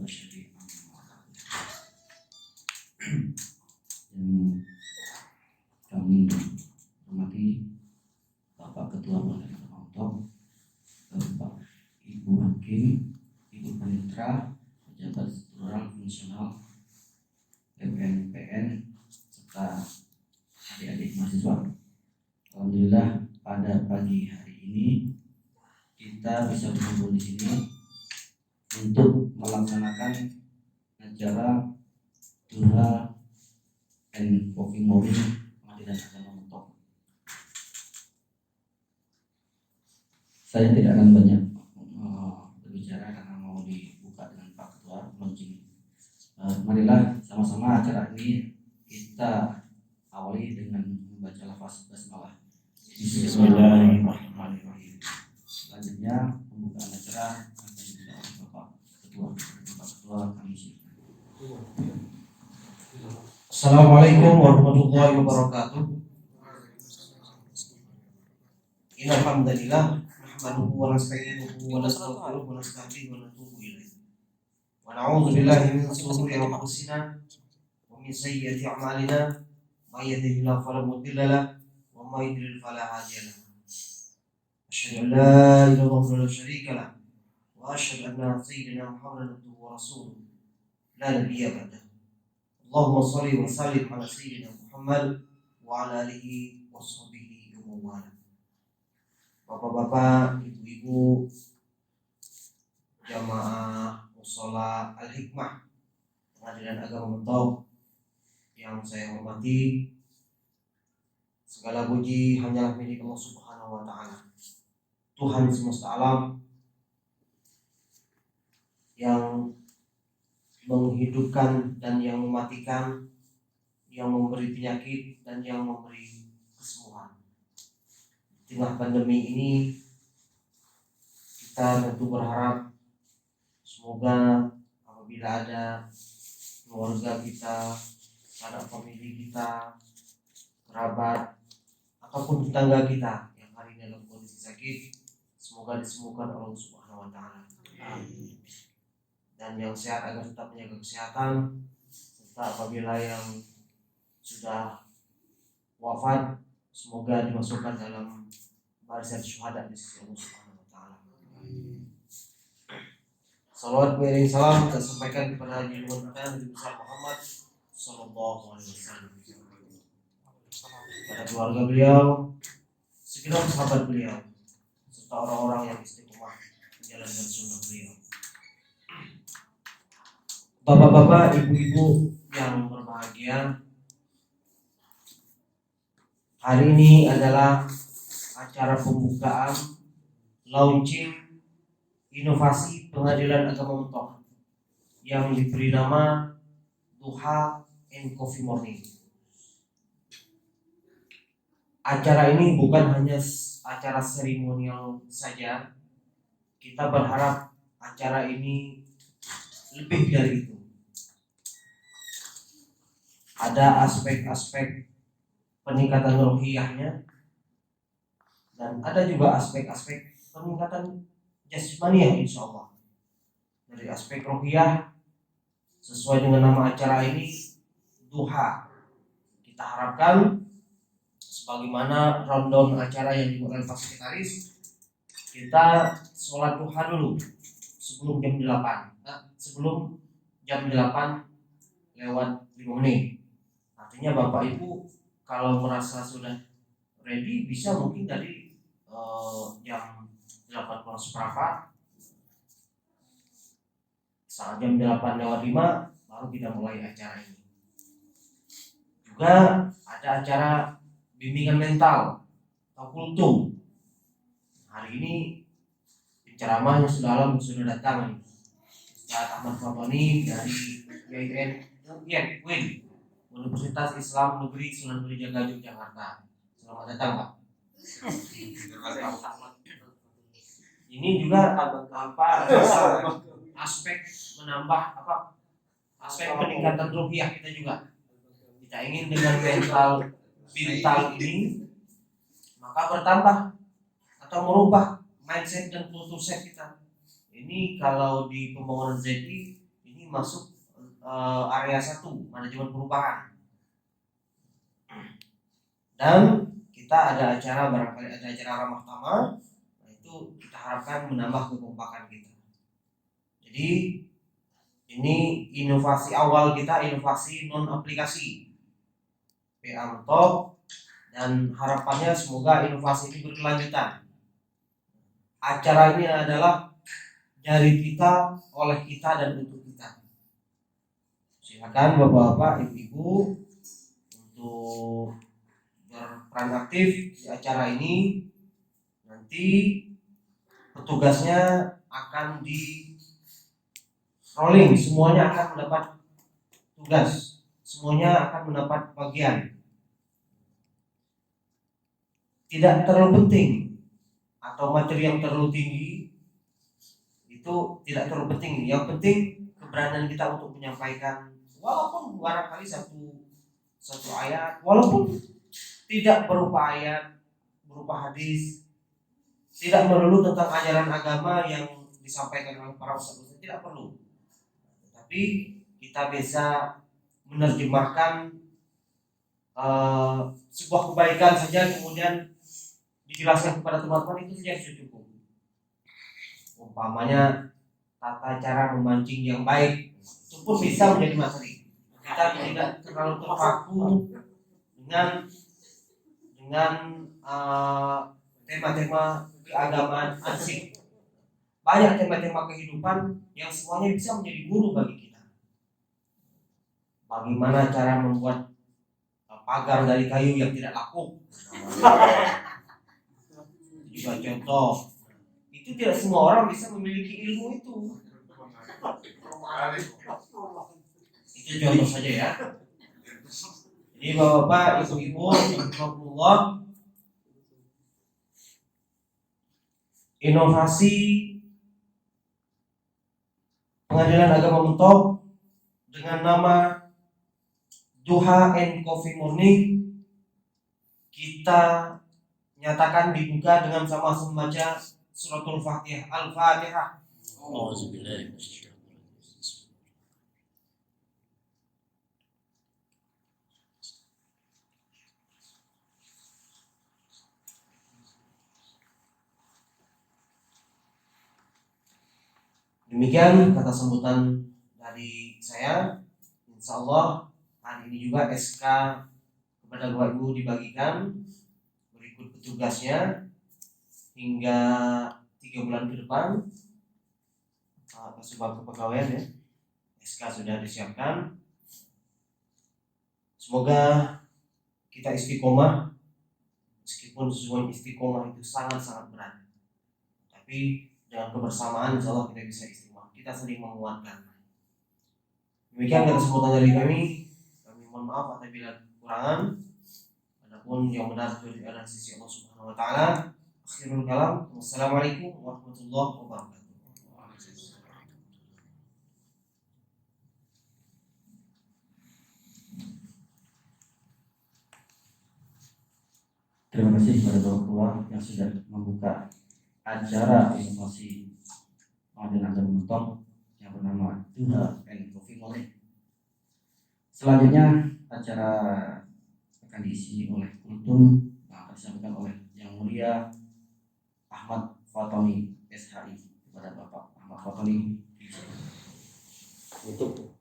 wabarakatuh. Yang kami hormati Bapak Ketua Partai Kementok, Bapak Ibu Hakim, Ibu Panitra, pejabat struktural fungsional PPN, serta adik-adik mahasiswa. Alhamdulillah pada pagi hari ini kita bisa berkumpul di sini untuk melaksanakan acara Duha and Coffee Morning Pengadilan Agama Mentok. Saya tidak akan banyak berbicara karena mau dibuka dengan Pak Ketua launching. Marilah sama-sama acara ini kita awali dengan membaca lafaz basmalah. Bismillahirrahmanirrahim. Selanjutnya pembukaan acara akan dibuka oleh Bapak Ketua kami. Assalamualaikum warahmatullahi wabarakatuh. Innal hamdalillah nahmaduhu wa nasta'inuhu wa nastaghfiruhu wa nasta'inu wa natubu ilaih. Wa na'udzu billahi min shururi anfusina wa min sayyiati a'malina. May yahdihillahu fala mudilla lahu wa may yudlil fala hadiya lahu. Asyhadu an la ilaha illallah la syarika lahu wa asyhadu anna sayyidina Muhammadan abduhu wa rasuluhu la nabiyya ba'dahu. Allahumma shalli wa sallim ala sayyidina Muhammad wa ala alihi wa sahbihi wa mawala. Bapak-bapak, ibu-ibu, jamaah mushola Al-Hikmah Pengadilan Agama Mentok yang saya hormati, segala puji hanyalah milik Allah Subhanahu wa taala, Tuhan semesta alam yang menghidupkan dan yang mematikan, yang memberi penyakit dan yang memberi kesembuhan. Di tengah pandemi ini kita tentu berharap semoga apabila ada keluarga kita, anak famili kita, kerabat ataupun tetangga kita yang hari ini dalam kondisi sakit, semoga disembuhkan oleh Allah Subhanahu wa taala. Amin. Dan yang sehat agar tetap menjaga kesehatan, serta apabila yang sudah wafat semoga dimasukkan dalam barisan syuhada di sisi Allah Subhanahu wa taala. Salawat beriring salam kita sampaikan kepada junjungan kita Nabi besar Muhammad sallallahu alaihi wasallam, pada keluarga beliau, segenap sahabat beliau, serta orang-orang yang istiqomah menjalankan sunnah beliau. Bapak-bapak, ibu-ibu yang berbahagia, hari ini adalah acara pembukaan launching inovasi Pengadilan Agama Mentok yang diberi nama Duha and Coffee Morning. Acara ini bukan hanya acara seremonial saja, kita berharap acara ini lebih dari itu. Ada aspek-aspek peningkatan rohiyahnya dan ada juga aspek-aspek peningkatan jasmaniah insyaallah. Dari aspek rohiyah sesuai dengan nama acara ini duha, kita harapkan sebagaimana rundown acara yang dibuat oleh Pak Sekretaris, kita sholat duha dulu sebelum jam 8. Sebelum jam 8 lewat 5 menit. Artinya Bapak Ibu kalau merasa sudah ready bisa mungkin dari jam 8 kurang seperempat, saat jam 8 lewat 5 baru kita mulai acara ini. Juga ada acara bimbingan mental atau kultum. Hari ini penceramah yang sudah datang, Ustaz Ahmad Fatoni dari UIN, Universitas Islam Negeri Sunan Kalijaga Yogyakarta. Selamat datang, Pak. Ini juga aspek menambah aspek peningkatan rupiah kita juga. Kita ingin dengan mental ini maka bertambah atau merubah mindset dan kultur set kita. Ini kalau di pembangunan ZI ini ini masuk area 1 manajemen perubahan. Dan kita ada acara, barangkali ada acara ramah tamah, nah itu kita harapkan menambah kekompakan kita. Jadi ini inovasi awal kita, inovasi non aplikasi PA Mentok, dan harapannya semoga inovasi ini berkelanjutan. Acara ini adalah dari kita, oleh kita, dan untuk kita. Silakan bapak-bapak, ibu-ibu untuk berperan aktif di acara ini. Nanti petugasnya akan di rolling, semuanya akan mendapat tugas, semuanya akan mendapat bagian. Tidak terlalu penting atau materi yang terlalu tinggi itu tidak terlalu penting. Yang penting keberanian kita untuk menyampaikan, walaupun barangkali satu ayat, walaupun tidak berupa ayat, berupa hadis, tidak melulu tentang ajaran agama yang disampaikan oleh para ustaz, tidak perlu. Tapi kita bisa menerjemahkan sebuah kebaikan saja, kemudian dijelaskan kepada teman-teman, itu saja sudah cukup. Umpamanya tata cara memancing yang baik, itu pun bisa menjadi materi. Kita tidak terlalu terpaku dengan tema-tema keagamaan asik. Banyak tema-tema kehidupan yang semuanya bisa menjadi guru bagi kita. Bagaimana cara membuat pagar dari kayu yang tidak lapuk, juga contoh. Itu tidak semua orang bisa memiliki ilmu itu. Itu contoh saja ya. Jadi bapak-bapak, ibu-ibu, alhamdulillah, inovasi Pengadilan Agama Mentok dengan nama Duha and Coffee Morning kita nyatakan dibuka dengan sama-sama membaca suratul Fatihah. Al-Fatihah. Demikian kata sambutan dari saya. Insya Allah hari ini juga SK kepada Bapak Ibu dibagikan, berikut petugasnya hingga 3 bulan ke depan. Sebab kepegawaian ya, SK sudah disiapkan. Semoga kita istiqomah, meskipun sesungguhnya istiqomah itu sangat-sangat berat, tapi dengan kebersamaan insya Allah kita bisa istiqomah. Kita sering menguatkan. Demikian kata sambutan dari kami. Kami mohon maaf apabila kekurangan. Adapun yang benar itu adalah sisi Allah Subhanahu wa taala. Akhirul kalam. Wassalamualaikum warahmatullahi wabarakatuh. Terima kasih kepada Bapak Ketua yang sudah membuka acara inovasi Pengadilan Agama Mentok yang bernama Duha and Coffee Morning. Selanjutnya acara akan diisi oleh kultum yang akan disampaikan oleh Yang Mulia Ahmad Fatoni SHI. Kepada Bapak Ahmad Fatoni untuk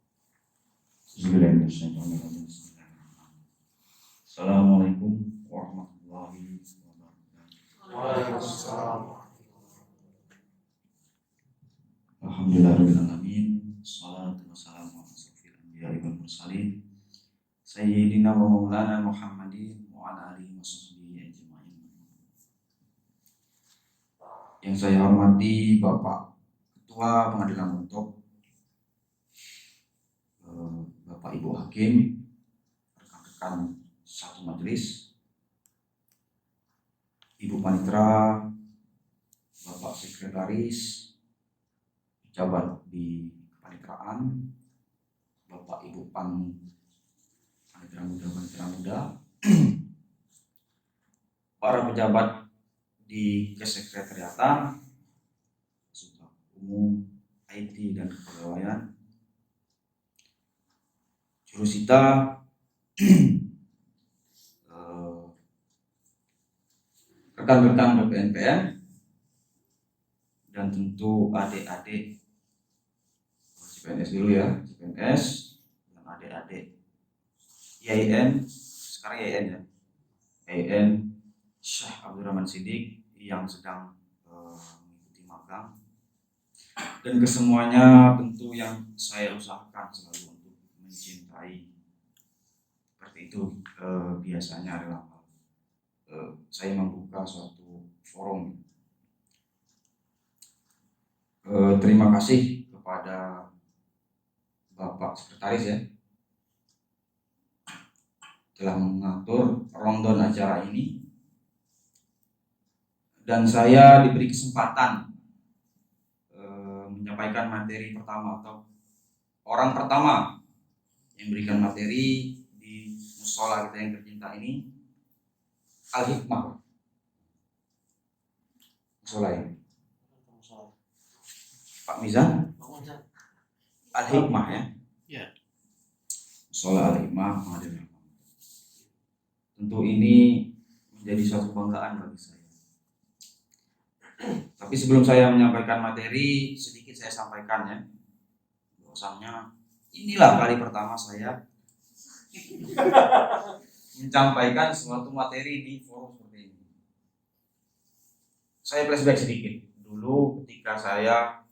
Assalamualaikum warahmatullahi wabarakatuh. Waalaikumsalam. Alhamdulillahirabbil alamin. Wassalatu wassalamu ala asyrofil anbiya'i wal mursalin sayyidina wa maulana Muhammadin wa ala alihi washabbihi ajmain. Yang saya hormati Bapak Ketua Pengadilan Mentok, Bapak Ibu Hakim, rekan-rekan satu majelis, Ibu Panitra, Bapak Sekretaris, pejabat di kepanitraan, Bapak Ibu Panitra muda, para pejabat di kesekretariatan, umum, IT dan kepegawaian, Deposita, rekan-rekan PPNPM, dan tentu adik-adik CPNS dulu ya, CPNS dan adik-adik IAIN, sekarang IAIN ya, IAIN Syekh Abdurrahman Siddiq yang sedang mengikuti magang, dan kesemuanya tentu yang saya usahakan selalu untuk mencintai seperti itu. Biasanya adalah saya membuka suatu forum. Terima kasih kepada Bapak Sekretaris ya telah mengatur rondon acara ini, dan saya diberi kesempatan menyampaikan materi pertama atau orang pertama yang memberikan materi di musola kita yang tercinta ini, Al-Hikmah musola ini. Pak Mizan, Al-Hikmah ya. Ya. Musola Al-Hikmah Madinah. Tentu ini menjadi suatu kebanggaan bagi saya. Tapi sebelum saya menyampaikan materi, sedikit saya sampaikan ya. Bahwasanya inilah kali pertama saya menyampaikan suatu materi di forum seperti ini. Saya flashback sedikit. Dulu ketika saya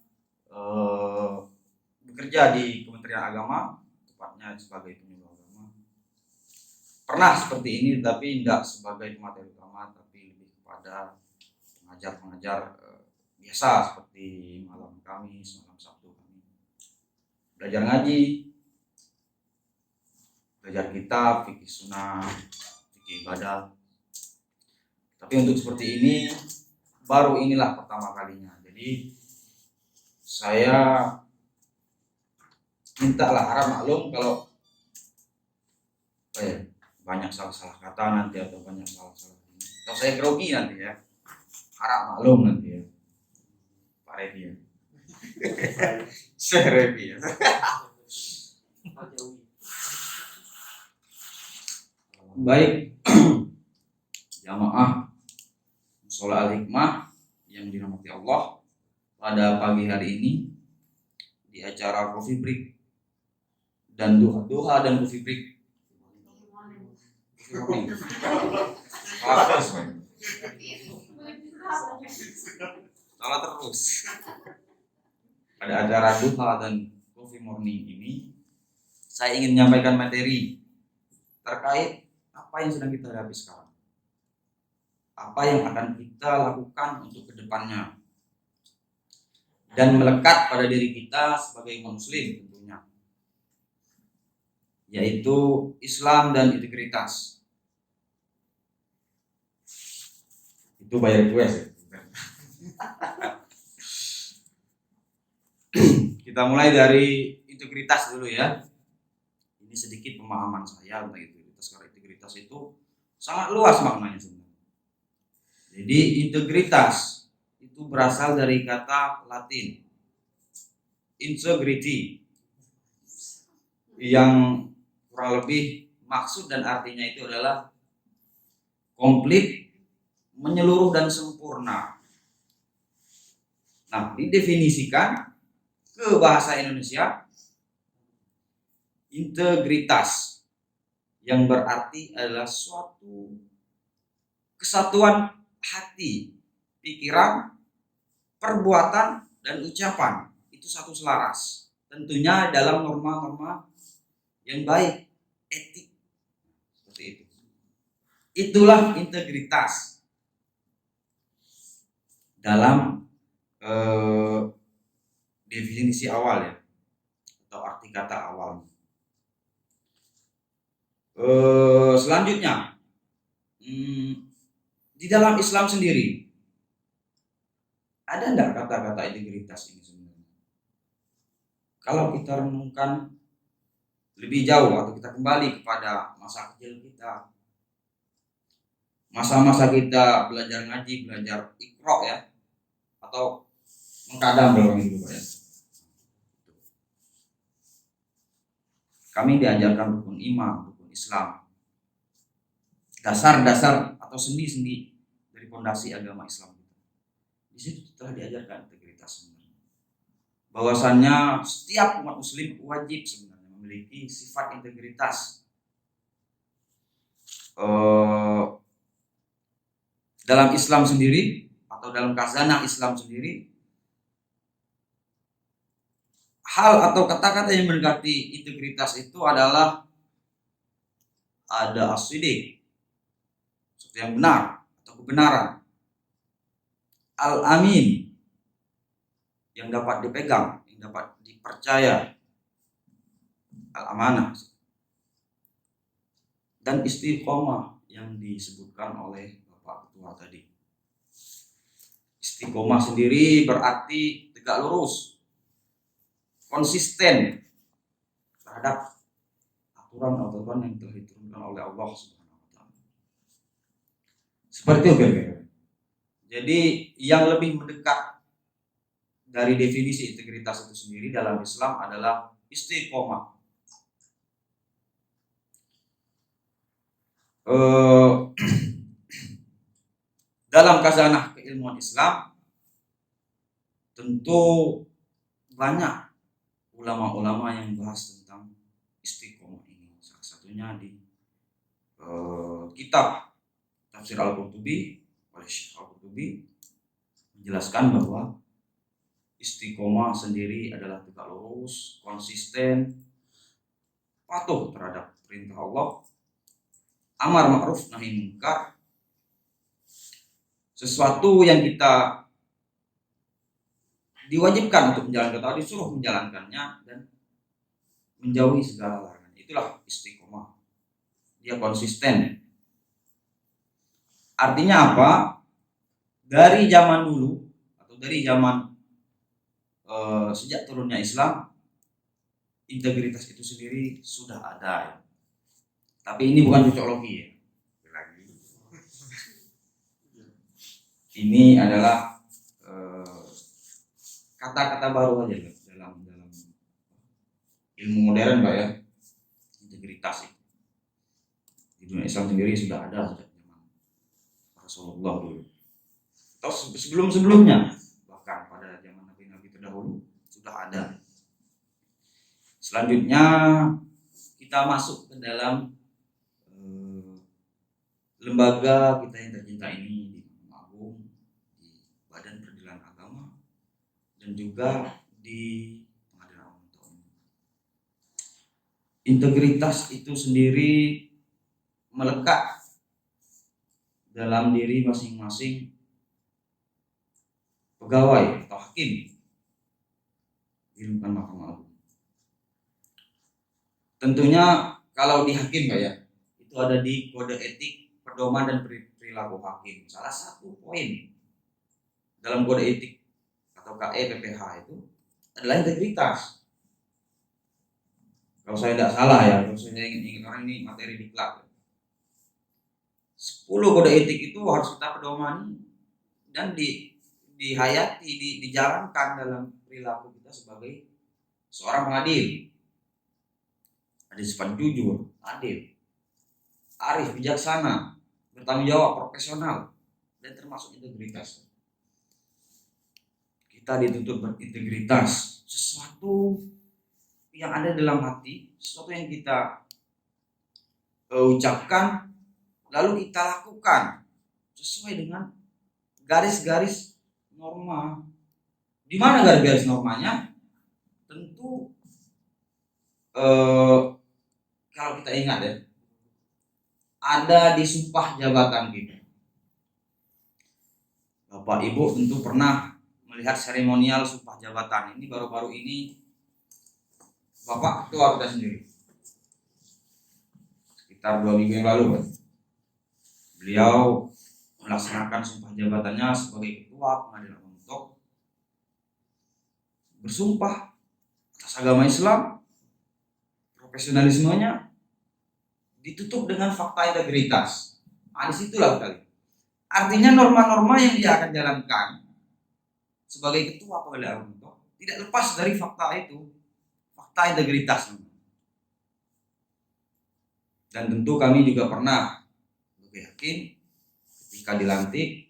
bekerja di Kementerian Agama, tepatnya sebagai penyuluh agama, pernah seperti ini, tapi tidak sebagai materi utama, tapi lebih kepada pengajar-pengajar biasa seperti malam Kamis, malam Sabtu kami belajar ngaji, belajar kitab, fikih sunnah, fikih ibadah. Tapi untuk seperti ini baru inilah pertama kalinya. Jadi saya mintalah, harap maklum kalau banyak salah-salah kata nanti atau banyak salah-salah ini. Kalau saya grogi nanti ya, harap maklum nanti ya, Pak Revi ya. Syekh Revi ya. Baik, jamaah musola Al-Hikmah yang dirahmati Allah, pada pagi hari ini di acara coffee break dan doa dan coffee break. Salah terus. Pada acara duha dan coffee morning ini, saya ingin menyampaikan materi terkait apa yang sedang kita hadapi sekarang, apa yang akan kita lakukan untuk kedepannya, dan melekat pada diri kita sebagai muslim tentunya, yaitu Islam dan integritas. Itu bayar request ya. Kita mulai dari integritas dulu ya. Ini sedikit pemahaman saya tentang integritas, karena integritas itu sangat luas maknanya sebenarnya. Jadi integritas itu berasal dari kata Latin integrity, yang kurang lebih maksud dan artinya itu adalah komplit, menyeluruh dan sempurna. Nah, didefinisikan ke bahasa Indonesia, integritas yang berarti adalah suatu kesatuan hati, pikiran, perbuatan, dan ucapan. Itu satu selaras. Tentunya dalam norma-norma yang baik, etik. Seperti itu. Itulah integritas dalam definisi awal ya, atau arti kata awal. Selanjutnya, di dalam Islam sendiri ada enggak kata-kata integritas ini sebenarnya? Kalau kita renungkan lebih jauh atau kita kembali kepada masa kecil kita, masa-masa kita belajar ngaji, belajar Iqra ya, atau mengkadam dalam hidup ya. Kami diajarkan rukun iman, rukun Islam, dasar-dasar atau sendi-sendi dari fondasi agama Islam. Di situ telah diajarkan integritas sebenarnya. Bahwasannya setiap umat muslim wajib sebenarnya memiliki sifat integritas dalam Islam sendiri atau dalam khazanah Islam sendiri. Hal atau kata-kata yang mendekati integritas itu adalah ada as-sidiq, sesuatu yang benar atau kebenaran, al-amin, yang dapat dipegang, yang dapat dipercaya, al-amanah, dan istiqomah yang disebutkan oleh Bapak Ketua tadi. Istiqomah sendiri berarti tegak lurus, konsisten terhadap aturan-aturan yang telah diturunkan oleh Allah Subhanahu wa taala. Seperti itu. Jadi yang lebih mendekat dari definisi integritas itu sendiri dalam Islam adalah istiqomah. Dalam khazanah keilmuan Islam tentu banyak ulama-ulama yang bahas tentang istiqomah ini. Salah satunya di kitab Tafsir Al-Qurtubi oleh Syekh Al-Qurtubi menjelaskan bahwa istiqomah sendiri adalah tegak lurus, konsisten, patuh terhadap perintah Allah, amar ma'ruf nahi munkar, sesuatu yang kita diwajibkan untuk menjalankan atau disuruh menjalankannya dan menjauhi segala larangan. Itulah istiqomah. Dia konsisten. Artinya apa? Dari zaman dulu atau dari zaman sejak turunnya Islam, integritas itu sendiri sudah ada. Tapi ini bukan cocoklogi ya. Ini adalah kata-kata baru aja dalam ilmu modern Pak ya. Integritas itu di dunia Islam sendiri sudah ada sejak zaman Rasulullah dulu. Atau sebelum-sebelumnya, bahkan pada zaman nabi-nabi terdahulu sudah ada. Selanjutnya kita masuk ke dalam lembaga kita yang tercinta ini, di Mahkamah Agung, di Badan Peradilan Agama, dan juga di Pengadilan Agama. Integritas itu sendiri melekat dalam diri masing-masing pegawai atau hakim di lingkungan Mahkamah Agung. Tentunya kalau di hakim Pak ya, itu ada di kode etik pedoman dan perilaku hakim. Salah satu poin dalam kode etik atau KE PPH itu adalah integritas. Kalau saya tidak salah ya, kalau saya ingin orang ini materi diklat. 10 kode etik itu harus kita pedomani dan dihayati, dijalankan dalam perilaku kita sebagai seorang pengadil. Ada sifat jujur, adil, arif, bijaksana, bertanggung jawab, profesional, dan termasuk integritas. Kita dituntut berintegritas, sesuatu yang ada dalam hati, sesuatu yang kita ucapkan, lalu kita lakukan sesuai dengan garis-garis norma. Di mana garis-garis normanya? Tentu kalau kita ingat ya, ada di sumpah jabatan kita. Bapak Ibu tentu pernah melihat seremonial sumpah jabatan. Ini baru-baru ini Bapak Ketua kita sendiri, sekitar 2 minggu yang lalu, beliau melaksanakan sumpah jabatannya sebagai Ketua Pengadilan untuk bersumpah atas agama Islam, profesionalismenya ditutup dengan fakta integritas. Nah, disitulah kali. Artinya norma-norma yang dia akan jalankan sebagai ketua Pengadilan tidak lepas dari fakta itu, fakta integritas. Dan tentu kami juga pernah yakin ketika dilantik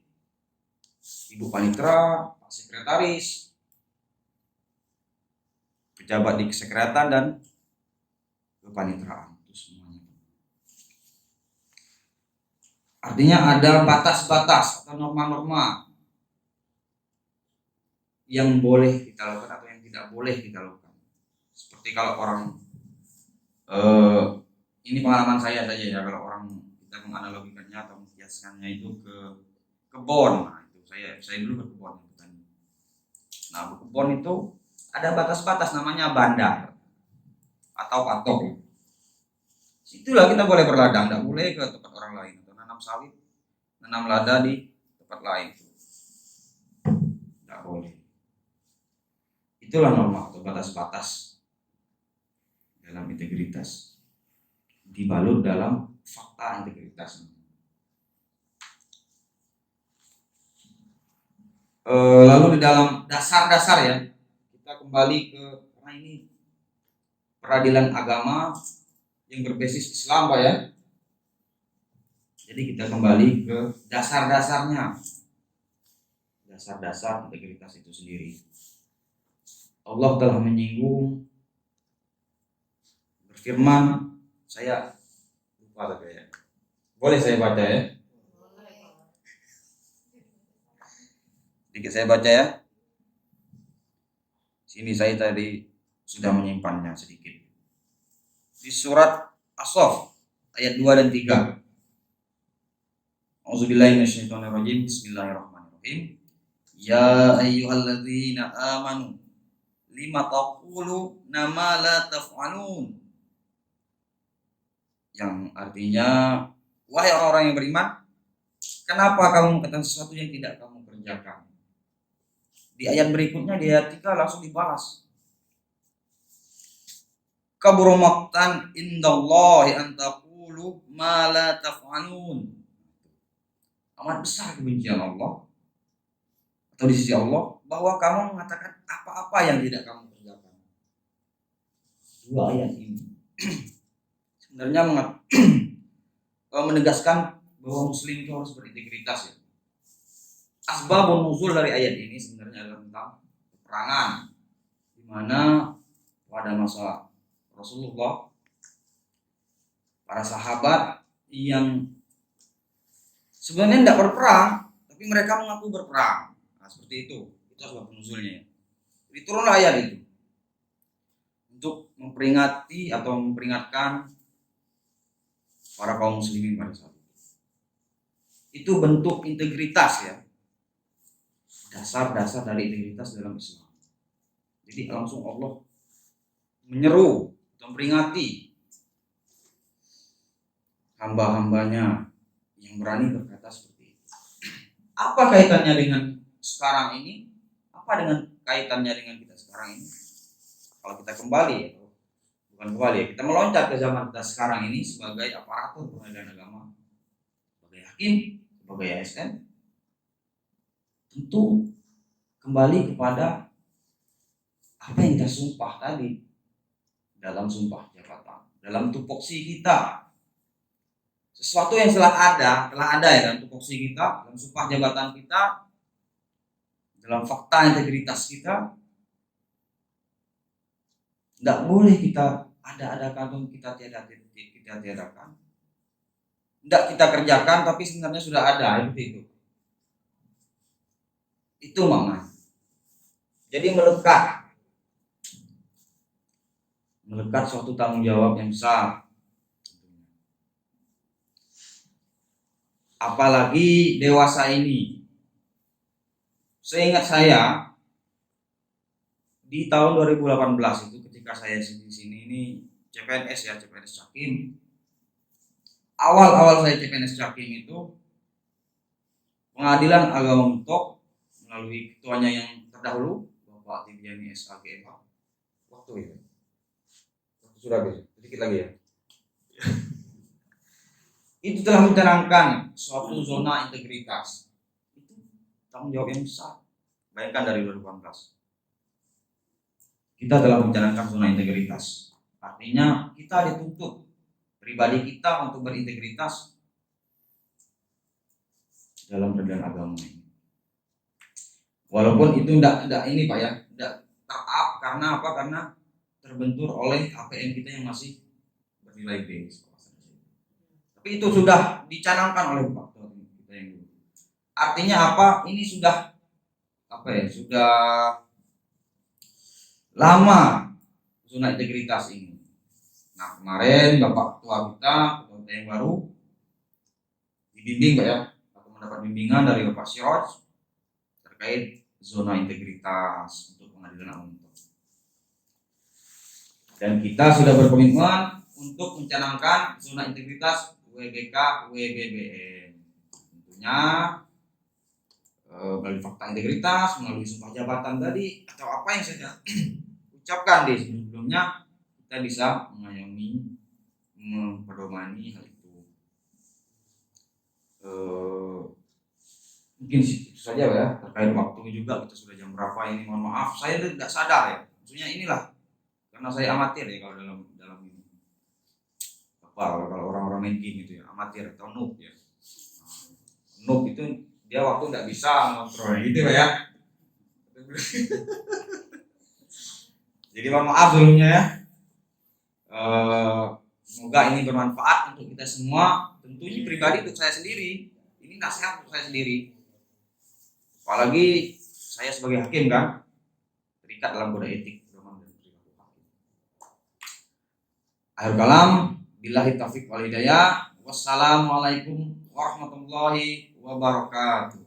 Ibu Panitra, Pak Sekretaris, pejabat di kesekretariatan dan kepanitraan itu semuanya. Artinya ada batas-batas atau norma-norma yang boleh kita lakukan atau yang tidak boleh kita lakukan. Seperti kalau orang ini pengalaman saya saja ya, kalau orang kita menganalogikannya atau mengkiaskannya itu ke kebun. Nah, itu saya dulu berkebun petani. Nah, berkebun itu ada batas-batas namanya bandar atau patok. Situlah kita boleh berladang, tidak boleh ke tempat orang lain atau nanam sawit, nanam lada di tempat lain. Tidak boleh. Itulah norma atau batas-batas dalam integritas, dibalut dalam fakta integritas. Lalu di dalam dasar-dasar ya, kita kembali ke karena ini peradilan agama yang berbasis Islam Pak ya. Jadi kita kembali ke dasar-dasarnya, dasar-dasar integritas itu sendiri. Allah telah menyinggung, berfirman, saya lupa tadi ya. Boleh saya baca ya? Sedikit saya baca ya. Sini saya tadi sudah menyimpannya sedikit. Di surat As-Saff ayat 2 dan 3. A'udzubillahi minasyaitonirrajim. Bismillahirrahmanirrahim. Ya ayyuhalladzina amanu lima taquluna ma la taf'alun. Yang artinya, wahai orang-orang yang beriman, kenapa kamu mengatakan sesuatu yang tidak kamu kerjakan? Di ayat berikutnya, di ayat 3 langsung dibalas. Kabura maqtan indallahi an taqulu ma la taf'alun. Amat besar kebencian Allah atau di sisi Allah bahwa kamu mengatakan apa-apa yang tidak kamu kerjakan. Dua ayat ini sebenarnya menegaskan bahwa muslim itu harus berintegritas ya. Asbabun nuzul dari ayat ini sebenarnya adalah tentang peperangan, di mana pada masa Rasulullah para sahabat yang sebenarnya tidak berperang tapi mereka mengaku berperang. Nah, seperti itu asbab nuzulnya. Jadi turunlah ayat itu untuk memperingati atau memperingatkan para kaum muslimin pada saat itu. Itu bentuk integritas ya. Dasar-dasar dari integritas dalam Islam. Jadi langsung Allah menyeru, memperingati hamba-hambanya yang berani berkata seperti itu. Apa kaitannya dengan sekarang ini? Apa dengan kaitannya dengan kita sekarang ini? Kalau kita kembali ya, bukan kembali ya, kita meloncat ke zaman kita sekarang ini sebagai aparatur pengadilan agama, sebagai hakim, sebagai ASN, tentu kembali kepada apa yang kita sumpah tadi dalam sumpah jabatan, dalam tupoksi kita. Sesuatu yang telah ada ya dalam tupoksi kita, dalam sumpah jabatan kita, dalam fakta integritas kita, tidak boleh kita ada-adakan atau kita tiadakan. Tidak kita kerjakan tapi sebenarnya sudah ada itu. Itu maknanya. Jadi melekat suatu tanggung jawab yang besar. Apalagi dewasa ini. Seingat saya di tahun 2018 itu ketika saya di sini ini CPNS Cakim. Awal-awal saya CPNS Cakim itu Pengadilan Agama Mentok melalui ketuanya yang terdahulu Bapak Tibiani SAGMH waktu sudah sedikit lagi ya. Itu telah mencanangkan suatu zona integritas. Itu tanggung jawab yang besar. Bayangkan dari 2018 kita telah mencanangkan zona integritas. Artinya kita dituntut pribadi kita untuk berintegritas dalam perjalanan agama ini. Walaupun itu tidak ini Pak ya, tidak up karena apa? Karena terbentur oleh APM kita yang masih bernilai B. Tapi itu sudah dicanangkan oleh faktor kita yang dulu. Artinya apa? Ini sudah apa ya? Sudah lama zona integritas ini. Nah kemarin Bapak Ketua kita yang baru dibimbing Pak ya, atau mendapat bimbingan dari Bapak Siroj terkait zona integritas untuk pengadilan umum. Dan kita sudah berkomitmen untuk mencanangkan zona integritas WBK WBBN. Tentunya melalui fakta integritas, melalui sumpah jabatan tadi atau apa yang saya ucapkan di sebelumnya, kita bisa mengayomi, memperdomani hal itu. Mungkin itu saja ya, terkait waktu juga kita sudah jam berapa ini, mohon maaf saya tidak sadar ya, maksudnya inilah karena saya amatir ya kalau dalam ini apa kalau orang-orang main game gitu ya, amatir atau noob ya. Noob itu dia waktu tidak bisa ngontrol gitu ya. Jadi mohon maaf sebelumnya ya. Semoga ini bermanfaat untuk kita semua. Tentunya pribadi untuk saya sendiri. Ini nasihat untuk saya sendiri. Apalagi saya sebagai hakim kan terikat dalam kode etik pedoman dan perilaku hakim. Akhir kalam, billahi taufiq wal hidayah. Wassalamualaikum warahmatullahi wabarakatuh.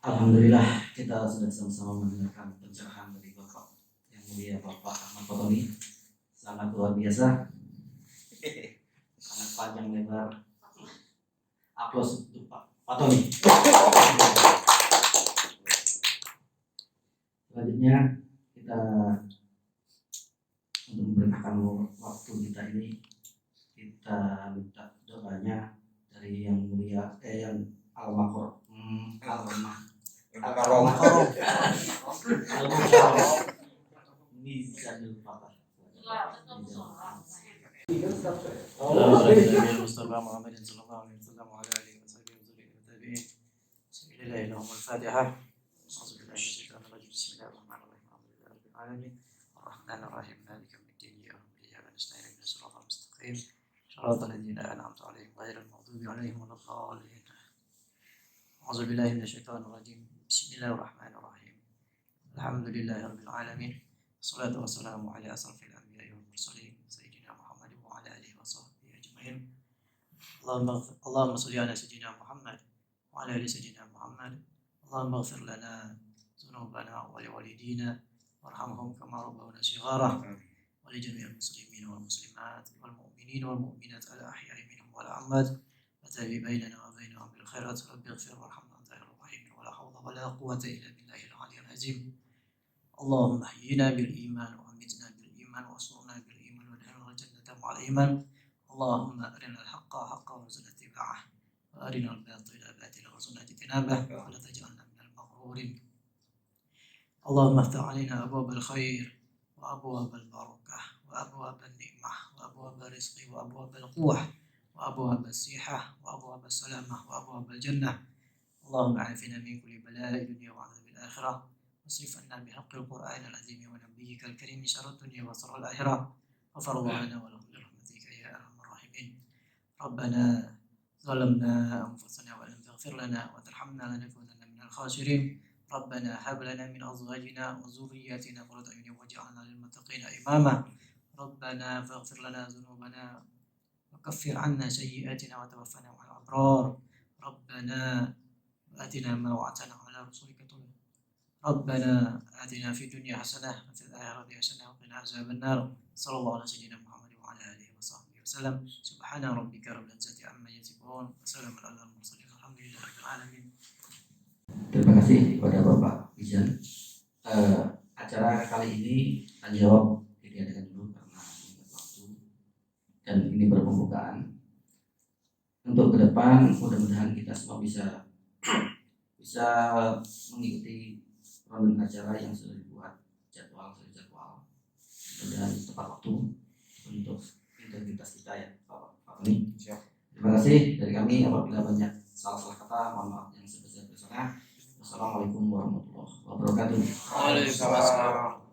Alhamdulillah kita sudah sama-sama mendengarkan pencerahan dari Bapak yang mulia Bapak Ahmad Fatoni. Sangat luar biasa, sangat panjang lebar. Aplaus untuk Pak Fatoni. Selanjutnya kita untuk memberkahkan waktu kita ini, kita minta doanya dari yang mulia yang al-makor Mizanul Fatah. المصطفى محمد صلى الله عليه وسلم وعلى اله وصحبه وسلم والتابعين. بسم الله لهم الفاتحه. اعوذ بالله من الشيطان الرجيم. بسم الله الرحمن الرحيم. الحمد لله رب العالمين الرحمن الرحيم مالك يوم الدين اياك نستعين اهدنا الصراط المستقيم صراط الذين انعمت عليهم غير المغضوب عليهم ولا الضالين. أعوذ بالله من الشيطان الرجيم. بسم الله الرحمن الرحيم. الحمد لله رب العالمين والصلاة والسلام على أشرف الأنبياء والمرسلين سيدنا محمد وعلى آله وصحبه أجمعين. اللهم صل على سيدنا محمد وعلى آل سيدنا محمد. اللهم اغفر لنا ذنوبنا ولوالدينا وارحمهم كما ربونا صغارا ولجميع المسلمين والمسلمات والمؤمنين والمؤمنات الأحياء منهم والأموات وتابع بيننا وبينهم بالخيرات. رب اغفر وارحم أنت خير الراحمين ولا حول ولا قوة إلا بالله العلي العظيم. اللهم احينا بالإيمان وأمتنا بالإيمان وأسرنا بالإيمان وادخلنا الجنة مع الإيمان. اللهم أرنا الحق حقا وارزقنا اتباعه وأرنا الباطل باطلا وارزقنا اجتنابه ولا تجعلنا من المغرورين. اللهم افتح علينا أبواب الخير وأبواب البركة وأبواب النعمة وأبواب الرزق وأبواب القوة وأبواب الصحة وأبواب السلامة وأبواب الجنة. اللهم عافنا من كل بلاء الدنيا وعذاب الآخرة واصرف عنا بحق القرآن العظيم ونبيك الكريم شر الدنيا وشر الآخرة. غفر الله لنا ولكم برحمتك يا أرحم الراحمين. ربنا ظلمنا أنفسنا وإن تغفر لنا وترحمنا لنكونن من الخاسرين. ربنا هب لنا من أزواجنا وذرياتنا قرة أعين واجعلنا للمتقين إماما. ربنا فاغفر لنا ذنوبنا وكفر عنا سيئاتنا وتوفنا مع الأبرار. ربنا آتنا ما وعدتنا على رسلك ربنا آتنا في الدنيا حسنة وفي الآخرة حسنة وقنا عذاب النار. صلى الله على سيدنا محمد وعلى آله وصحبه وسلم. سبحان ربك رب العزة عما يصفون وسلام على المرسلين والحمد لله رب العالمين. Terima kasih kepada Bapak Bijan. Acara kali ini tanya jawab diadakan dulu karena ingat waktu dan ini berpembukaan. Untuk ke depan mudah-mudahan kita semua bisa mengikuti ronde acara yang sudah dibuat jadwal. dan tepat waktu untuk integritas kita ya Pak Tony. Siap. Terima kasih dari kami. Apabila banyak salah-salah kata, mohon maaf yang sebesar-besarnya. Wassalamualaikum warahmatullahi wabarakatuh. Waalaikumsalam.